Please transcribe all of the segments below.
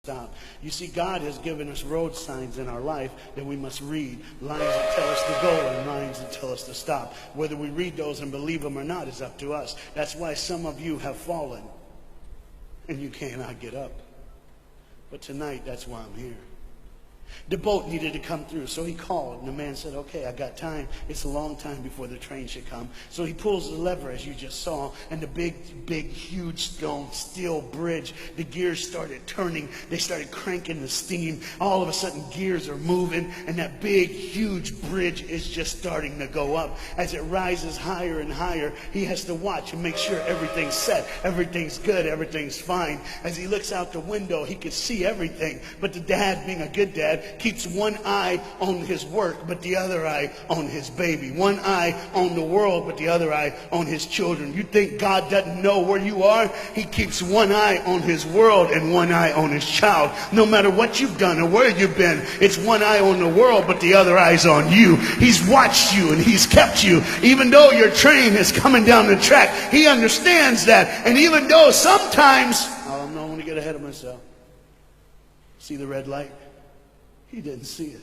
stop. You see, God has given us road signs in our life that we must read. Lines that tell us to go and lines that tell us to stop. Whether we read those and believe them or not is up to us. That's why some of you have fallen and you cannot get up. But tonight, that's why I'm here. The boat needed to come through, so he called, and the man said, okay, I got time. It's a long time before the train should come. So he pulls the lever, as you just saw, and the big, huge steel bridge, the gears started turning. They started cranking the steam. All of a sudden, gears are moving, and that big, huge bridge is just starting to go up. As it rises higher and higher, he has to watch and make sure everything's set, everything's good, everything's fine. As he looks out the window, he can see everything, but the dad, being a good dad, keeps one eye on his work, but the other eye on his baby. One eye on the world, but the other eye on his children. You think God doesn't know where you are? He keeps one eye on his world and one eye on his child. No matter what you've done or where you've been, it's one eye on the world, but the other eye's on you. He's watched you and he's kept you. Even though your train is coming down the track, he understands that. And even though sometimes, oh, no, I want to get ahead of myself. See the red light? He didn't see it.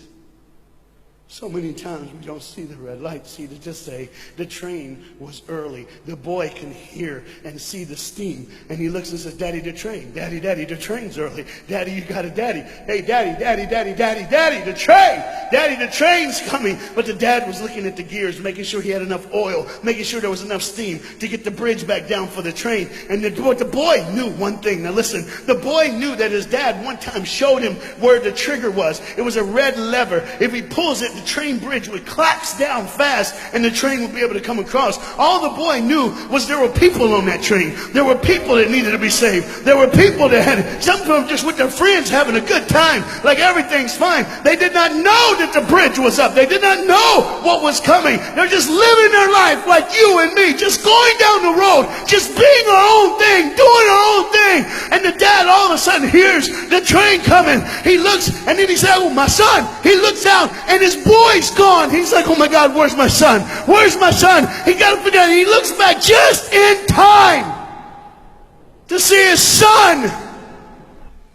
So many times we don't see the red light. See, to just say the train was early. The boy can hear and see the steam. And he looks and says, Daddy, the train. Daddy, the train's early. Daddy, you got a daddy. Hey, Daddy, the train. Daddy, the train's coming. But the dad was looking at the gears, making sure he had enough oil, making sure there was enough steam to get the bridge back down for the train. And the boy knew one thing. Now listen, the boy knew that his dad one time showed him where the trigger was. It was a red lever. If he pulls it, the train bridge would collapse down fast and the train would be able to come across. All the boy knew was there were people on that train. There were people that needed to be saved. There were people that had, some of them just with their friends having a good time, like everything's fine. They did not know that the bridge was up. They did not know what was coming. They're just living their life like you and me, just going down the road, just being our own thing, doing our own thing. And the dad all of a sudden hears the train coming. He looks and then he said, oh, my son. He looks out and his boy's gone. He's like, oh my God, where's my son? Where's my son? He got to forget. He looks back just in time to see his son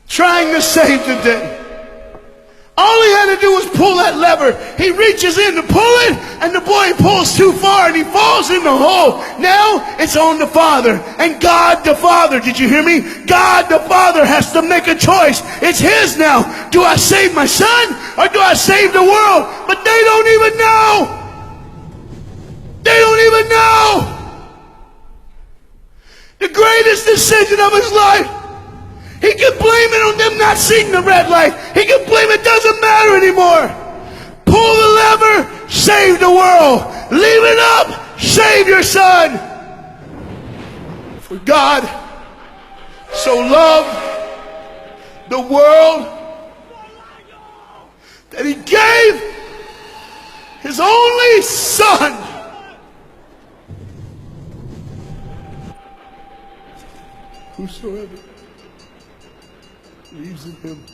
trying to save the day. All he had to do was pull that lever. He reaches in to pull it, and the boy pulls too far, and he falls in the hole. Now it's on the father. And God the Father, did you hear me? God the Father has to make a choice. It's his now. Do I save my son, or do I save the world? But they don't even know. They don't even know. The greatest decision of his life. He can blame it on them not seeing the red light. He can blame it doesn't matter anymore. Pull the lever, save the world. Leave it up, save your son. For God so loved the world that he gave his only son. Whosoever believes in him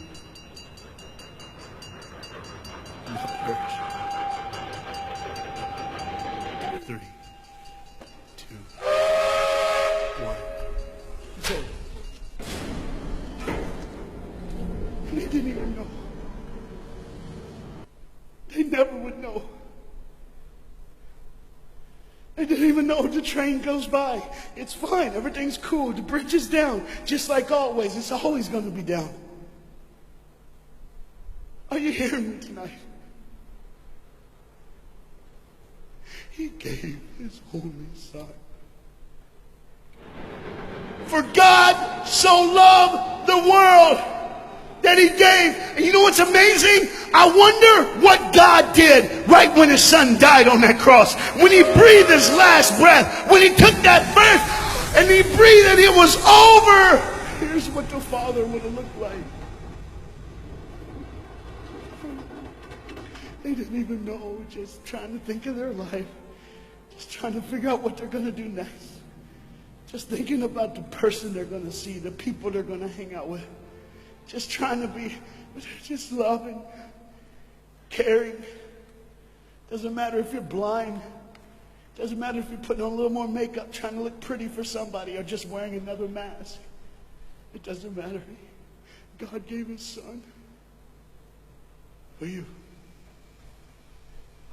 will not perish. 3, 2, 1. It's over. And they didn't even know. They never would know. They didn't even know the train goes by. It's fine. Everything's cool. The bridge is down. Just like always. It's always going to be down. Are you hearing me tonight? He gave his only son. For God so loved the world that he gave. And you know what's amazing? I wonder what God did right when his son died on that cross. When he breathed his last breath. When he took that breath and he breathed and it was over. Here's what the Father would have looked like. They didn't even know, just trying to think of their life. Just trying to figure out what they're going to do next. Just thinking about the person they're going to see, the people they're going to hang out with. Just trying to be, just loving, caring. Doesn't matter if you're blind. Doesn't matter if you're putting on a little more makeup, trying to look pretty for somebody, or just wearing another mask. It doesn't matter. God gave his son for you.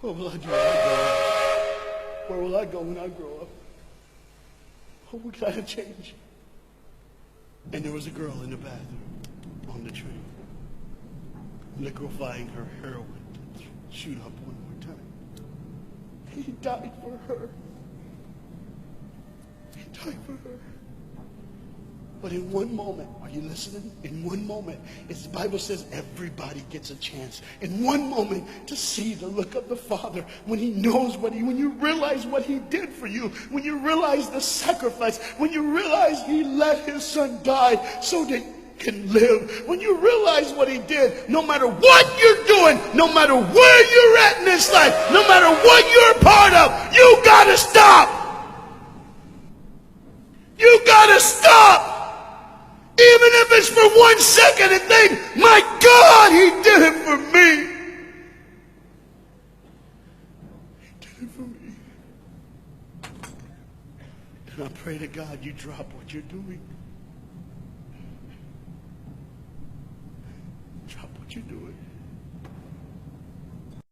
What will I do when I grow up? Where will I go when I grow up? What would I change? And there was a girl in the bathroom on the train, liquefying her heroin to shoot up one more time. He died for her. He died for her. But in one moment, are you listening? In one moment, as the Bible says, everybody gets a chance. In one moment, to see the look of the Father when he knows when you realize what he did for you, when you realize the sacrifice, when you realize he let his son die so that you can live, when you realize what he did, no matter what you're doing, no matter where you're at in this life, no matter what you're a part of, you gotta stop. You gotta stop. Even if it's for 1 second, and think, my God, he did it for me. He did it for me. And I pray to God you drop what you're doing. Drop what you're doing.